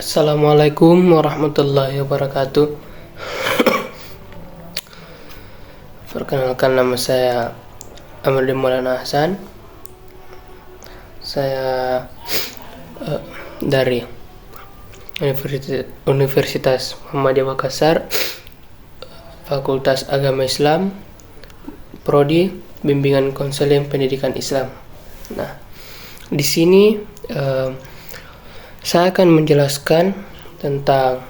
Assalamualaikum warahmatullahi wabarakatuh. Perkenalkan, nama saya Amir Maulana Hasan. Saya dari Universitas Muhammadiyah Makassar, Fakultas Agama Islam, Prodi Bimbingan Konseling Pendidikan Islam. Nah, di sini saya akan menjelaskan tentang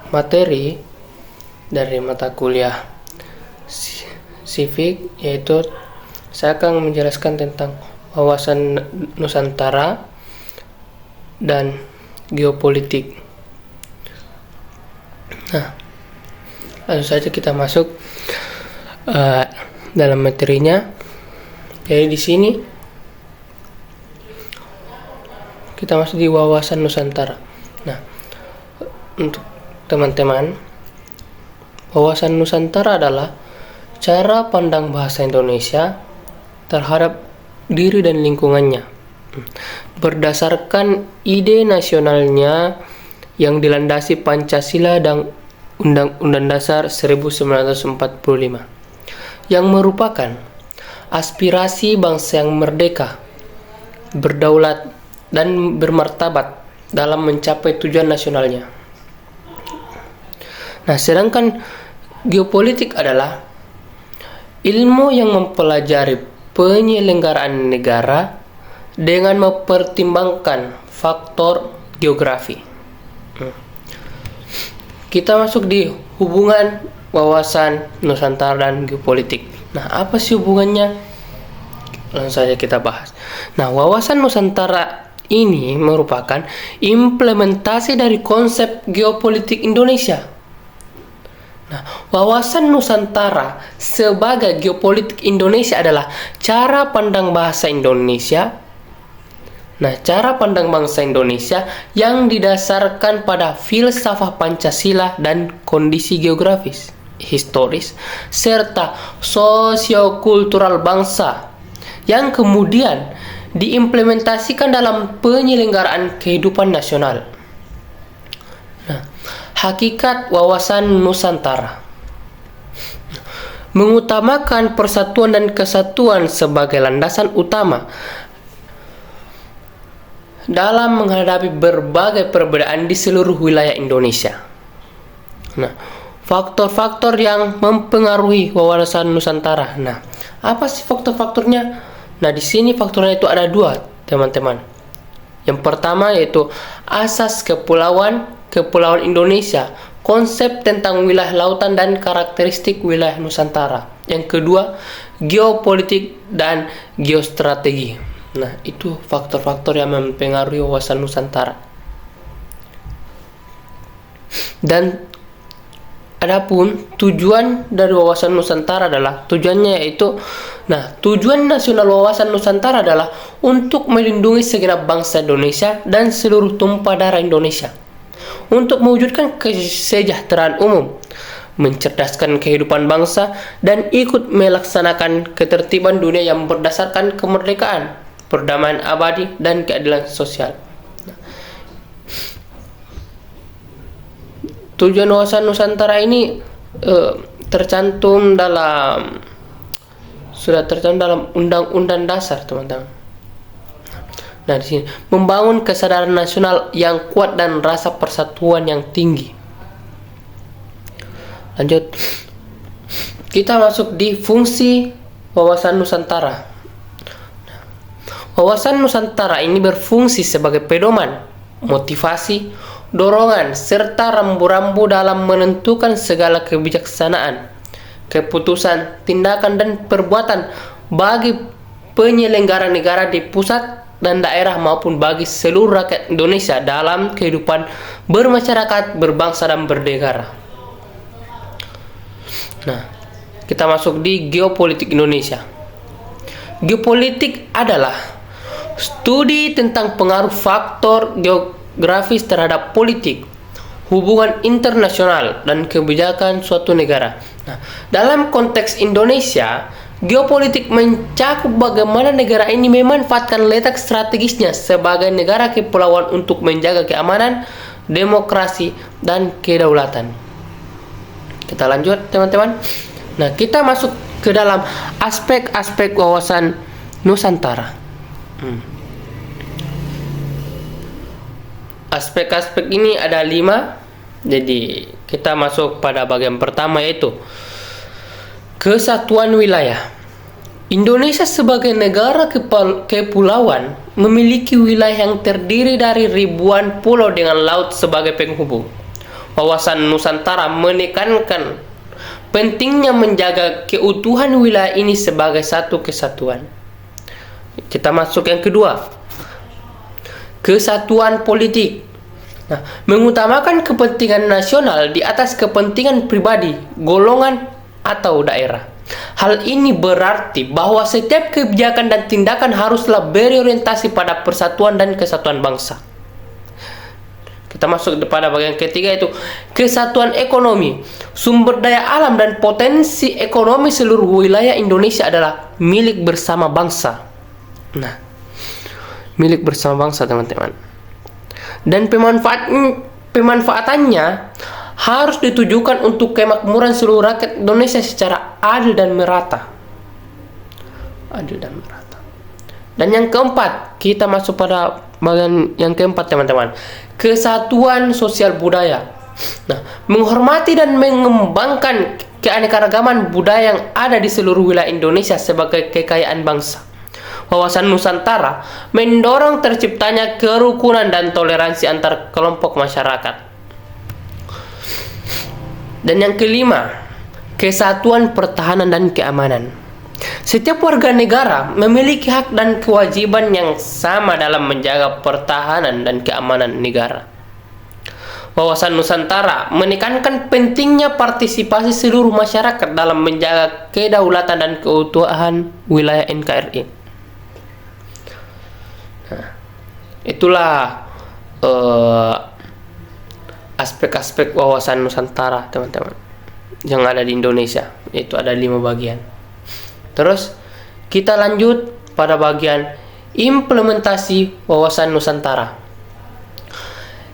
materi dari mata kuliah Civic, yaitu saya akan menjelaskan tentang wawasan Nusantara dan geopolitik. Nah, langsung saja kita masuk dalam materinya. Jadi di sini kita masuk di wawasan Nusantara. Nah, untuk teman-teman, wawasan Nusantara adalah cara pandang bahasa Indonesia terhadap diri dan lingkungannya, berdasarkan ide nasionalnya yang dilandasi Pancasila dan Undang-Undang Dasar 1945, yang merupakan aspirasi bangsa yang merdeka, berdaulat, dan bermartabat dalam mencapai tujuan nasionalnya. Nah, sedangkan geopolitik adalah ilmu yang mempelajari penyelenggaraan negara dengan mempertimbangkan faktor geografi. Kita masuk di hubungan wawasan Nusantara dan geopolitik. Nah, apa sih hubungannya? Langsung saja kita bahas. Nah, wawasan Nusantara ini merupakan implementasi dari konsep geopolitik Indonesia. Nah, wawasan Nusantara sebagai geopolitik Indonesia adalah cara pandang bahasa Indonesia. Nah, cara pandang bangsa Indonesia yang didasarkan pada filsafat Pancasila dan kondisi geografis, historis, serta sosiokultural bangsa yang kemudian diimplementasikan dalam penyelenggaraan kehidupan nasional. Nah, hakikat wawasan Nusantara mengutamakan persatuan dan kesatuan sebagai landasan utama dalam menghadapi berbagai perbedaan di seluruh wilayah Indonesia. Nah, faktor-faktor yang mempengaruhi wawasan Nusantara. Nah, apa sih faktor-faktornya? Nah, di sini faktornya itu ada dua, teman-teman. Yang pertama yaitu asas kepulauan Indonesia, konsep tentang wilayah lautan dan karakteristik wilayah Nusantara. Yang kedua, geopolitik dan geostrategi. Nah, itu faktor-faktor yang mempengaruhi wawasan Nusantara. Dan adapun tujuan dari wawasan Nusantara adalah tujuan nasional wawasan Nusantara adalah untuk melindungi segenap bangsa Indonesia dan seluruh tumpah darah Indonesia, untuk mewujudkan kesejahteraan umum, mencerdaskan kehidupan bangsa, dan ikut melaksanakan ketertiban dunia yang berdasarkan kemerdekaan, perdamaian abadi, dan keadilan sosial. Tujuan wawasan Nusantara ini sudah tercantum dalam Undang-Undang Dasar, teman-teman. Nah, di sini membangun kesadaran nasional yang kuat dan rasa persatuan yang tinggi. Lanjut, kita masuk di fungsi wawasan Nusantara. Wawasan Nusantara ini berfungsi sebagai pedoman, motivasi, dorongan, serta rambu-rambu dalam menentukan segala kebijaksanaan, keputusan, tindakan, dan perbuatan bagi penyelenggara negara di pusat dan daerah maupun bagi seluruh rakyat Indonesia dalam kehidupan bermasyarakat, berbangsa, dan bernegara. Nah, kita masuk di geopolitik Indonesia. Geopolitik adalah studi tentang pengaruh faktor geografis terhadap politik, hubungan internasional, dan kebijakan suatu negara. Nah, dalam konteks Indonesia, Geopolitik mencakup bagaimana negara ini memanfaatkan letak strategisnya sebagai negara kepulauan untuk menjaga keamanan, demokrasi, dan kedaulatan. Kita lanjut, teman-teman. Nah, kita masuk ke dalam aspek-aspek wawasan Nusantara. Aspek-aspek ini ada 5. Jadi kita masuk pada bagian pertama, yaitu kesatuan wilayah. Indonesia sebagai negara kepulauan memiliki wilayah yang terdiri dari ribuan pulau dengan laut sebagai penghubung. Wawasan Nusantara menekankan pentingnya menjaga keutuhan wilayah ini sebagai satu kesatuan. Kita masuk yang kedua, kesatuan politik. Nah, mengutamakan kepentingan nasional di atas kepentingan pribadi, golongan, atau daerah. Hal ini berarti bahwa setiap kebijakan dan tindakan haruslah berorientasi pada persatuan dan kesatuan bangsa. Kita masuk pada bagian ketiga, yaitu kesatuan ekonomi. Sumber daya alam dan potensi ekonomi seluruh wilayah Indonesia adalah milik bersama bangsa. Nah, milik bersama bangsa, teman-teman. Dan pemanfaatannya harus ditujukan untuk kemakmuran seluruh rakyat Indonesia secara adil dan merata. Dan yang keempat, kita masuk pada bagian yang keempat, teman-teman. Kesatuan sosial budaya. Nah, menghormati dan mengembangkan keanekaragaman budaya yang ada di seluruh wilayah Indonesia sebagai kekayaan bangsa. Wawasan Nusantara mendorong terciptanya kerukunan dan toleransi antar kelompok masyarakat. Dan yang kelima, kesatuan pertahanan dan keamanan. Setiap warga negara memiliki hak dan kewajiban yang sama dalam menjaga pertahanan dan keamanan negara. Wawasan Nusantara menekankan pentingnya partisipasi seluruh masyarakat dalam menjaga kedaulatan dan keutuhan wilayah NKRI. Itulah aspek-aspek wawasan Nusantara, teman-teman, yang ada di Indonesia. Itu ada 5 bagian. Terus kita lanjut pada bagian implementasi wawasan Nusantara.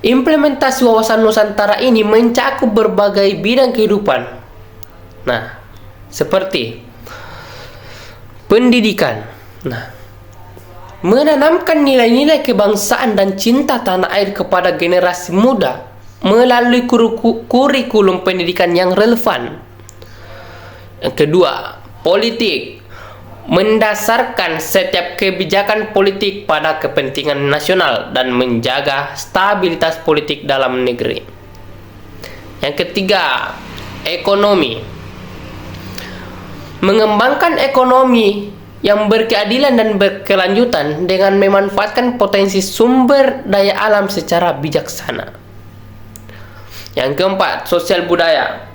Implementasi wawasan Nusantara ini mencakup berbagai bidang kehidupan. Nah, seperti pendidikan. Nah, menanamkan nilai-nilai kebangsaan dan cinta tanah air kepada generasi muda melalui kurikulum pendidikan yang relevan. Yang kedua, politik. Mendasarkan setiap kebijakan politik pada kepentingan nasional dan menjaga stabilitas politik dalam negeri. Yang ketiga, ekonomi. Mengembangkan ekonomi yang berkeadilan dan berkelanjutan dengan memanfaatkan potensi sumber daya alam secara bijaksana. Yang keempat, sosial budaya.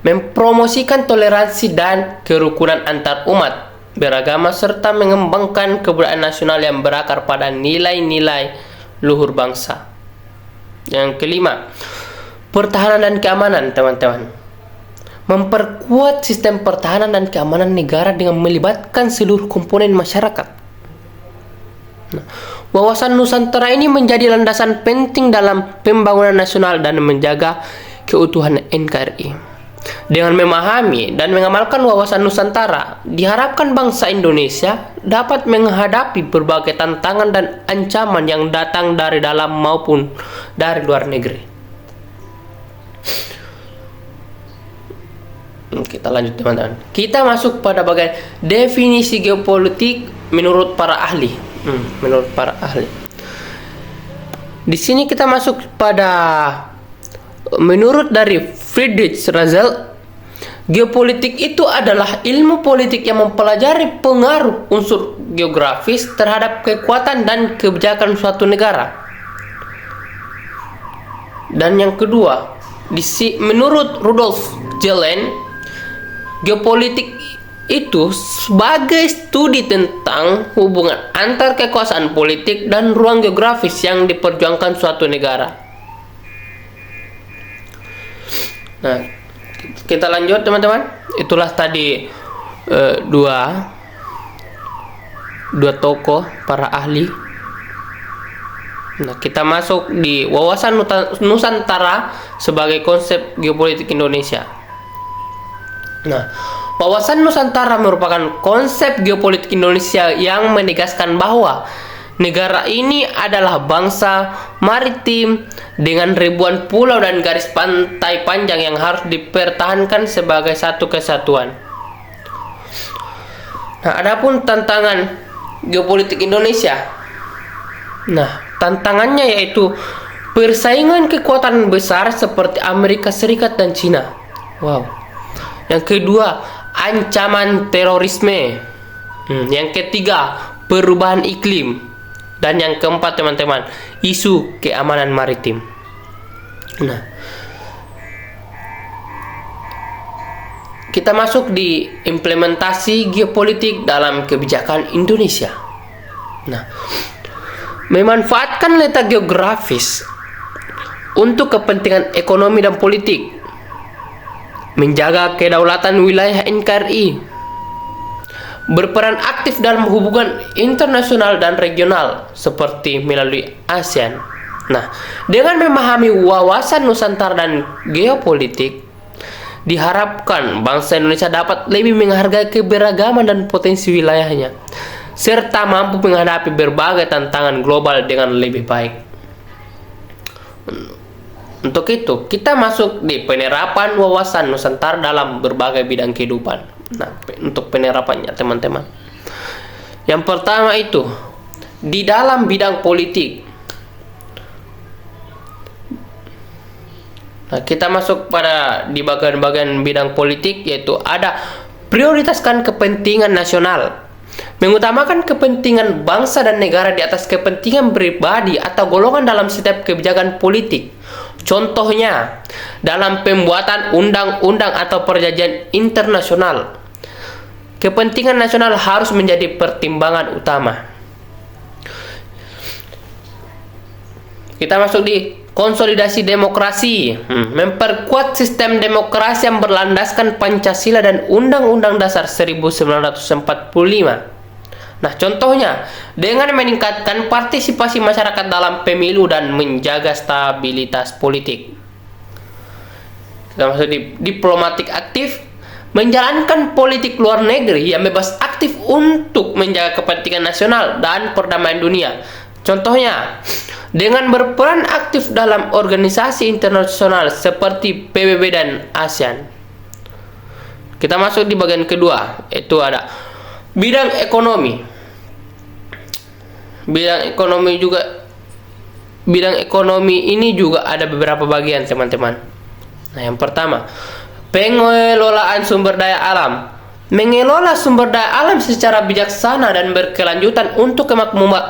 Mempromosikan toleransi dan kerukunan antar umat beragama serta mengembangkan kebudayaan nasional yang berakar pada nilai-nilai luhur bangsa. Yang kelima, pertahanan dan keamanan, teman-teman. Memperkuat sistem pertahanan dan keamanan negara dengan melibatkan seluruh komponen masyarakat. Nah, wawasan Nusantara ini menjadi landasan penting dalam pembangunan nasional dan menjaga keutuhan NKRI. Dengan memahami dan mengamalkan wawasan Nusantara, diharapkan bangsa Indonesia dapat menghadapi berbagai tantangan dan ancaman yang datang dari dalam maupun dari luar negeri. Kita lanjut, teman-teman. Kita masuk pada bagian definisi geopolitik menurut para ahli. Di sini kita masuk pada menurut dari Friedrich Russell, geopolitik itu adalah ilmu politik yang mempelajari pengaruh unsur geografis terhadap kekuatan dan kebijakan suatu negara. Dan yang kedua, menurut Rudolf Jelen, geopolitik itu sebagai studi tentang hubungan antar kekuasaan politik dan ruang geografis yang diperjuangkan suatu negara. Nah, kita lanjut teman-teman. Itulah tadi dua tokoh para ahli. Nah, kita masuk di wawasan Nusantara sebagai konsep geopolitik Indonesia. Nah, wawasan Nusantara merupakan konsep geopolitik Indonesia yang menegaskan bahwa negara ini adalah bangsa maritim dengan ribuan pulau dan garis pantai panjang yang harus dipertahankan sebagai satu kesatuan. Nah, adapun tantangan geopolitik Indonesia. Nah, tantangannya yaitu persaingan kekuatan besar seperti Amerika Serikat dan Cina. Wow. Yang kedua, ancaman terorisme. Yang ketiga, perubahan iklim. Dan yang keempat teman-teman, isu keamanan maritim. Nah, kita masuk di implementasi geopolitik dalam kebijakan Indonesia. Nah, memanfaatkan letak geografis untuk kepentingan ekonomi dan politik, menjaga kedaulatan wilayah NKRI, berperan aktif dalam hubungan internasional dan regional seperti melalui ASEAN. Nah, dengan memahami wawasan Nusantara dan geopolitik, diharapkan bangsa Indonesia dapat lebih menghargai keberagaman dan potensi wilayahnya, serta mampu menghadapi berbagai tantangan global dengan lebih baik. Untuk itu, kita masuk di penerapan wawasan Nusantara dalam berbagai bidang kehidupan. Nah, untuk penerapannya teman-teman. Yang pertama itu, di dalam bidang politik. Nah, kita masuk pada di bagian-bagian bidang politik, yaitu ada prioritaskan kepentingan nasional. Mengutamakan kepentingan bangsa dan negara di atas kepentingan pribadi atau golongan dalam setiap kebijakan politik. Contohnya, dalam pembuatan undang-undang atau perjanjian internasional, kepentingan nasional harus menjadi pertimbangan utama. Kita masuk di konsolidasi demokrasi. Memperkuat sistem demokrasi yang berlandaskan Pancasila dan Undang-Undang Dasar 1945. Nah, contohnya dengan meningkatkan partisipasi masyarakat dalam pemilu dan menjaga stabilitas politik. Kita masuk di diplomatik aktif, menjalankan politik luar negeri yang bebas aktif untuk menjaga kepentingan nasional dan perdamaian dunia. Contohnya, dengan berperan aktif dalam organisasi internasional seperti PBB dan ASEAN. Kita masuk di bagian kedua, yaitu ada bidang ekonomi. Bidang ekonomi ini juga ada beberapa bagian, teman-teman. Nah, yang pertama, pengelolaan sumber daya alam. Mengelola sumber daya alam secara bijaksana dan berkelanjutan untuk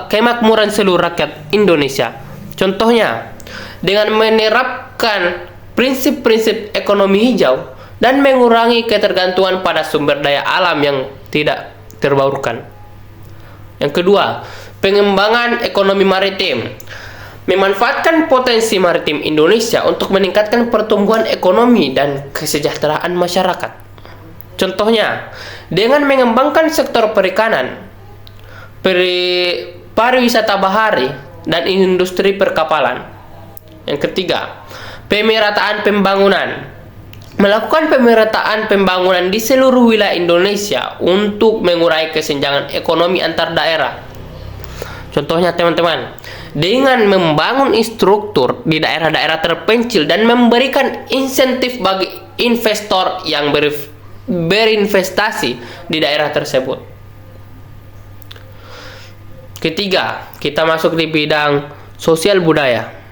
kemakmuran seluruh rakyat Indonesia. Contohnya, dengan menerapkan prinsip-prinsip ekonomi hijau dan mengurangi ketergantungan pada sumber daya alam yang tidak terbarukan. Yang kedua, pengembangan ekonomi maritim. Memanfaatkan potensi maritim Indonesia untuk meningkatkan pertumbuhan ekonomi dan kesejahteraan masyarakat. Contohnya, dengan mengembangkan sektor perikanan, pariwisata bahari, dan industri perkapalan. Yang ketiga, pemerataan pembangunan. Melakukan pemerataan pembangunan di seluruh wilayah Indonesia untuk mengurangi kesenjangan ekonomi antar daerah. Contohnya teman-teman, dengan membangun infrastruktur di daerah-daerah terpencil dan memberikan insentif bagi investor yang berinvestasi di daerah tersebut. Ketiga, kita masuk di bidang sosial budaya.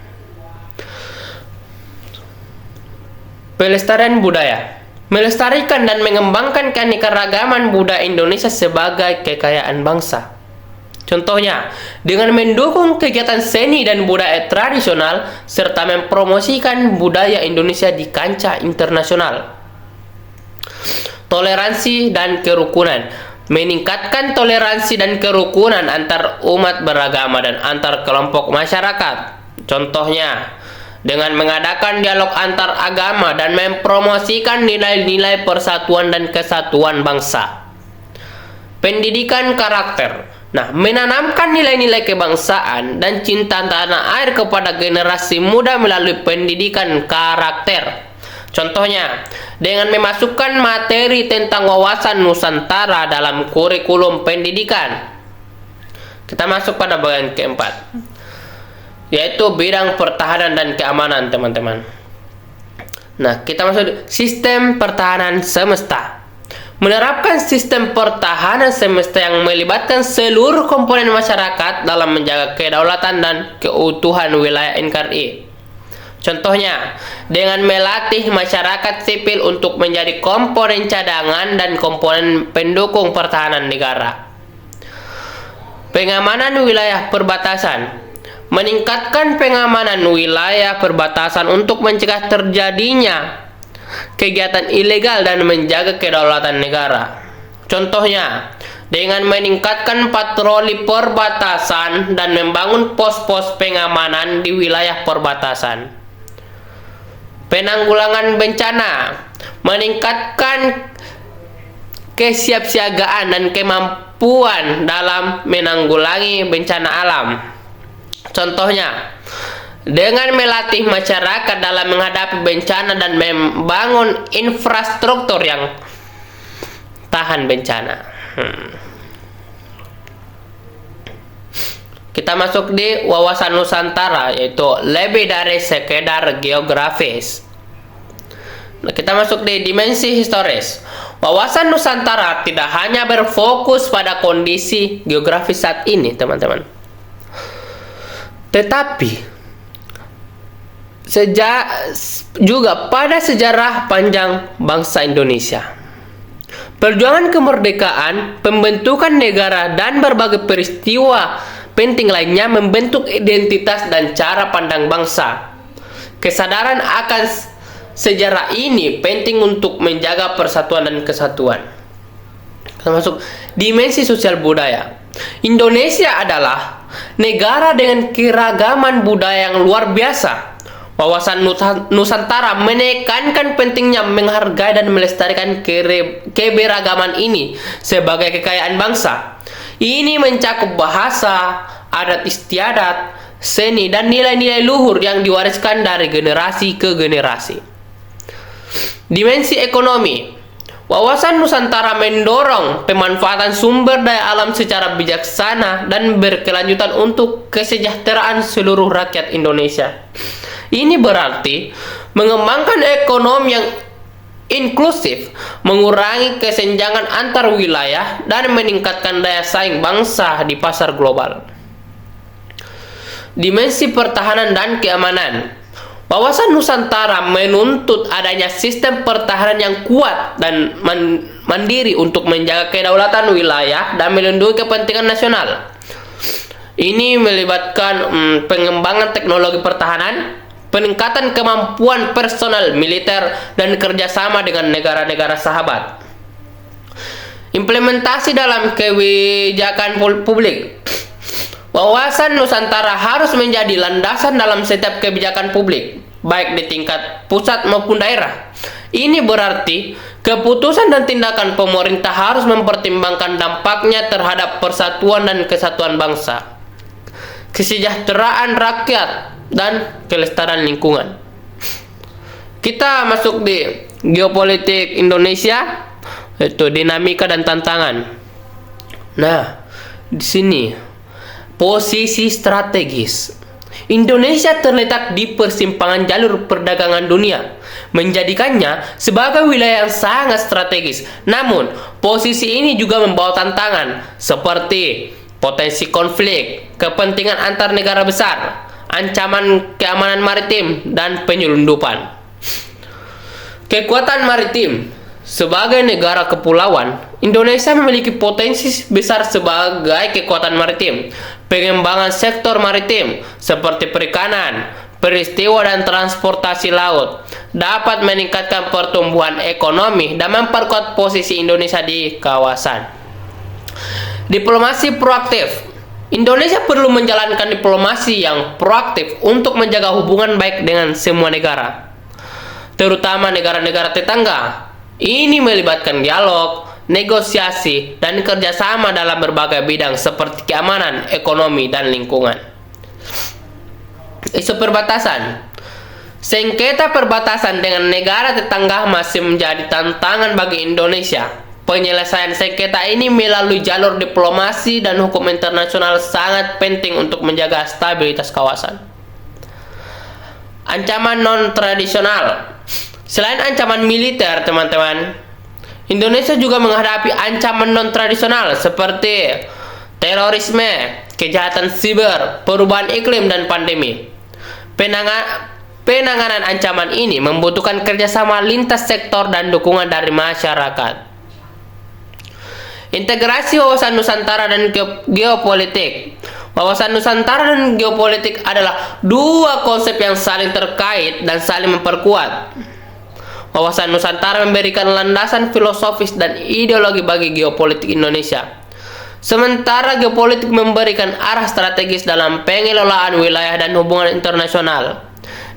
Pelestarian budaya. Melestarikan dan mengembangkan keanekaragaman budaya Indonesia sebagai kekayaan bangsa. Contohnya, dengan mendukung kegiatan seni dan budaya tradisional serta mempromosikan budaya Indonesia di kancah internasional. Toleransi dan kerukunan. Meningkatkan toleransi dan kerukunan antar umat beragama dan antar kelompok masyarakat. Contohnya, dengan mengadakan dialog antar agama dan mempromosikan nilai-nilai persatuan dan kesatuan bangsa. Pendidikan karakter. Nah, menanamkan nilai-nilai kebangsaan dan cinta tanah air kepada generasi muda melalui pendidikan karakter. Contohnya, dengan memasukkan materi tentang wawasan Nusantara dalam kurikulum pendidikan. Kita masuk pada bagian keempat, yaitu bidang pertahanan dan keamanan, teman-teman. Nah, kita masuk sistem pertahanan semesta. Menerapkan sistem pertahanan semesta yang melibatkan seluruh komponen masyarakat dalam menjaga kedaulatan dan keutuhan wilayah NKRI. Contohnya, dengan melatih masyarakat sipil untuk menjadi komponen cadangan dan komponen pendukung pertahanan negara. Pengamanan wilayah perbatasan. Meningkatkan pengamanan wilayah perbatasan untuk mencegah terjadinya kegiatan ilegal dan menjaga kedaulatan negara. Contohnya, dengan meningkatkan patroli perbatasan dan membangun pos-pos pengamanan di wilayah perbatasan. Penanggulangan bencana. Meningkatkan kesiapsiagaan dan kemampuan dalam menanggulangi bencana alam. Contohnya, dengan melatih masyarakat dalam menghadapi bencana dan membangun infrastruktur yang tahan bencana. Kita masuk di wawasan Nusantara, yaitu lebih dari sekedar geografis. Nah, kita masuk di dimensi historis. Wawasan Nusantara tidak hanya berfokus pada kondisi geografis saat ini, teman-teman, tetapi juga pada sejarah panjang bangsa Indonesia. Perjuangan kemerdekaan, pembentukan negara, dan berbagai peristiwa penting lainnya membentuk identitas dan cara pandang bangsa. Kesadaran akan sejarah ini penting untuk menjaga persatuan dan kesatuan. Termasuk dimensi sosial budaya. Indonesia adalah negara dengan keragaman budaya yang luar biasa. Wawasan Nusantara menekankan pentingnya menghargai dan melestarikan keberagaman ini sebagai kekayaan bangsa. Ini mencakup bahasa, adat istiadat, seni, dan nilai-nilai luhur yang diwariskan dari generasi ke generasi. Dimensi ekonomi. Wawasan Nusantara mendorong pemanfaatan sumber daya alam secara bijaksana dan berkelanjutan untuk kesejahteraan seluruh rakyat Indonesia. Ini berarti mengembangkan ekonomi yang inklusif, mengurangi kesenjangan antar wilayah, dan meningkatkan daya saing bangsa di pasar global. Dimensi pertahanan dan keamanan. Wawasan Nusantara menuntut adanya sistem pertahanan yang kuat dan mandiri untuk menjaga kedaulatan wilayah dan melindungi kepentingan nasional. Ini melibatkan pengembangan teknologi pertahanan, peningkatan kemampuan personal militer, dan kerjasama dengan negara-negara sahabat. Implementasi dalam kebijakan publik. Wawasan Nusantara harus menjadi landasan dalam setiap kebijakan publik, baik di tingkat pusat maupun daerah. Ini berarti keputusan dan tindakan pemerintah harus mempertimbangkan dampaknya terhadap persatuan dan kesatuan bangsa, kesejahteraan rakyat, dan kelestarian lingkungan. Kita masuk di geopolitik Indonesia, yaitu dinamika dan tantangan. Nah, di sini posisi strategis. Indonesia terletak di persimpangan jalur perdagangan dunia, menjadikannya sebagai wilayah yang sangat strategis. Namun, posisi ini juga membawa tantangan seperti potensi konflik, kepentingan antar negara besar, ancaman keamanan maritim, dan penyelundupan. Kekuatan maritim. Sebagai negara kepulauan, Indonesia memiliki potensi besar sebagai kekuatan maritim. Pengembangan sektor maritim seperti perikanan, peristiwa, dan transportasi laut dapat meningkatkan pertumbuhan ekonomi dan memperkuat posisi Indonesia di kawasan. Diplomasi proaktif. Indonesia perlu menjalankan diplomasi yang proaktif untuk menjaga hubungan baik dengan semua negara, terutama negara-negara tetangga. Ini melibatkan dialog, negosiasi, dan kerjasama dalam berbagai bidang seperti keamanan, ekonomi, dan lingkungan. Isu perbatasan. Sengketa perbatasan dengan negara tetangga masih menjadi tantangan bagi Indonesia. Penyelesaian sengketa ini melalui jalur diplomasi dan hukum internasional sangat penting untuk menjaga stabilitas kawasan. Ancaman non-tradisional. Selain ancaman militer, teman-teman, Indonesia juga menghadapi ancaman non-tradisional seperti terorisme, kejahatan siber, perubahan iklim, dan pandemi. Penanganan ancaman ini membutuhkan kerjasama lintas sektor dan dukungan dari masyarakat. Integrasi wawasan Nusantara dan geopolitik. Wawasan Nusantara dan geopolitik adalah dua konsep yang saling terkait dan saling memperkuat. Wawasan Nusantara memberikan landasan filosofis dan ideologi bagi geopolitik Indonesia. Sementara geopolitik memberikan arah strategis dalam pengelolaan wilayah dan hubungan internasional.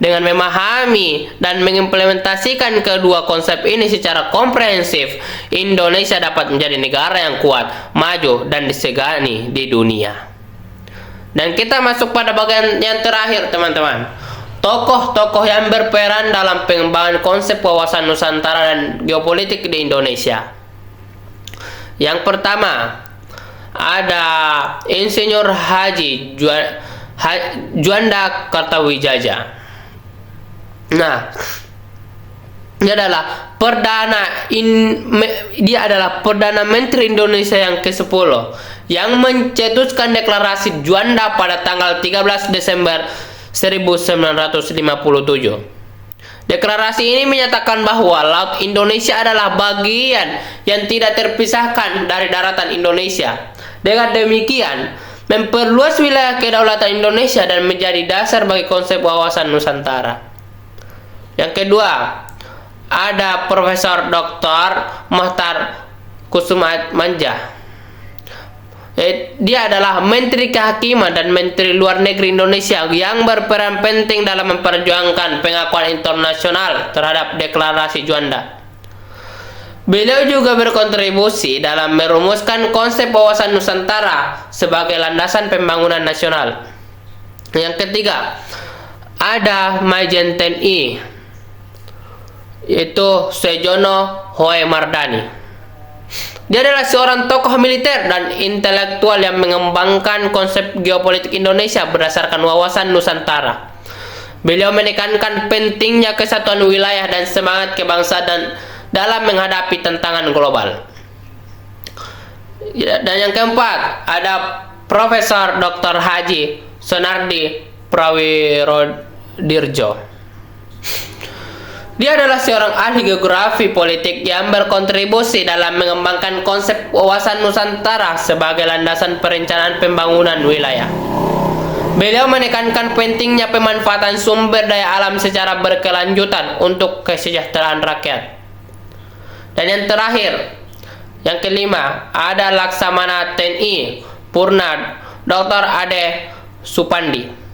Dengan memahami dan mengimplementasikan kedua konsep ini secara komprehensif, Indonesia dapat menjadi negara yang kuat, maju, dan disegani di dunia. Dan kita masuk pada bagian yang terakhir, teman-teman. Tokoh-tokoh yang berperan dalam pengembangan konsep wawasan Nusantara dan geopolitik di Indonesia. Yang pertama, ada Insinyur Haji Juanda Kartawijaya. Nah, dia adalah Perdana Menteri Indonesia yang ke-10 yang mencetuskan deklarasi Juanda pada tanggal 13 Desember 1957. Deklarasi ini menyatakan bahwa Laut Indonesia adalah bagian yang tidak terpisahkan dari daratan Indonesia. Dengan demikian, memperluas wilayah kedaulatan Indonesia dan menjadi dasar bagi konsep wawasan Nusantara. Yang kedua, ada Profesor Dr. Mohtar Kusumaatmadja. Dia adalah Menteri Kehakiman dan Menteri Luar Negeri Indonesia yang berperan penting dalam memperjuangkan pengakuan internasional terhadap deklarasi Juanda. Beliau juga berkontribusi dalam merumuskan konsep wawasan Nusantara sebagai landasan pembangunan nasional. Yang ketiga, ada Majen TNI, yaitu Sujono Hoe Mardani. Dia adalah seorang tokoh militer dan intelektual yang mengembangkan konsep geopolitik Indonesia berdasarkan wawasan Nusantara. Beliau menekankan pentingnya kesatuan wilayah dan semangat kebangsaan dalam menghadapi tantangan global. Dan yang keempat, ada Profesor Dr. Haji Sonardi Prawirodirjo. Dia adalah seorang ahli geografi politik yang berkontribusi dalam mengembangkan konsep wawasan Nusantara sebagai landasan perencanaan pembangunan wilayah. Beliau menekankan pentingnya pemanfaatan sumber daya alam secara berkelanjutan untuk kesejahteraan rakyat. Dan yang terakhir, yang kelima, ada Laksamana TNI Purna Dr. Ade Supandi.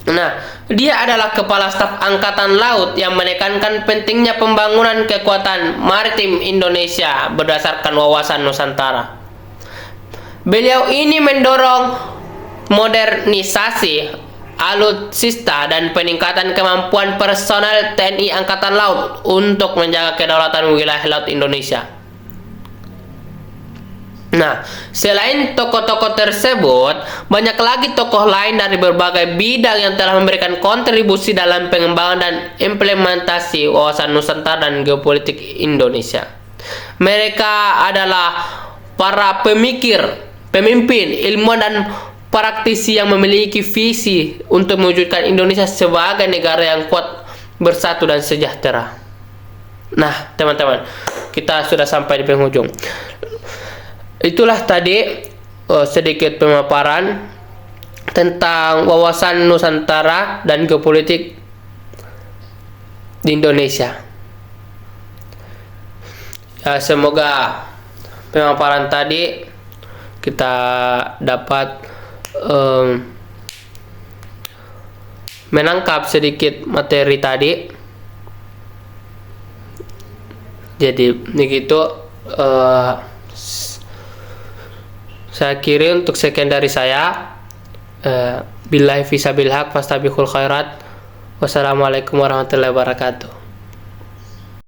Nah, dia adalah Kepala Staf Angkatan Laut yang menekankan pentingnya pembangunan kekuatan maritim Indonesia berdasarkan wawasan Nusantara. Beliau ini mendorong modernisasi alutsista dan peningkatan kemampuan personel TNI Angkatan Laut untuk menjaga kedaulatan wilayah laut Indonesia. Nah, selain tokoh-tokoh tersebut, banyak lagi tokoh lain dari berbagai bidang yang telah memberikan kontribusi dalam pengembangan dan implementasi wawasan Nusantara dan geopolitik Indonesia. Mereka adalah para pemikir, pemimpin, ilmuwan, dan praktisi yang memiliki visi untuk mewujudkan Indonesia sebagai negara yang kuat, bersatu, dan sejahtera. Nah, teman-teman, kita sudah sampai di penghujung. Itulah tadi sedikit pemaparan tentang wawasan Nusantara dan geopolitik di Indonesia. Semoga pemaparan tadi kita dapat menangkap sedikit materi tadi. Jadi begitu, saya kira untuk sekian dari saya. Billahi fi sabilil haq fastabiqul khairat. Wassalamualaikum warahmatullahi wabarakatuh.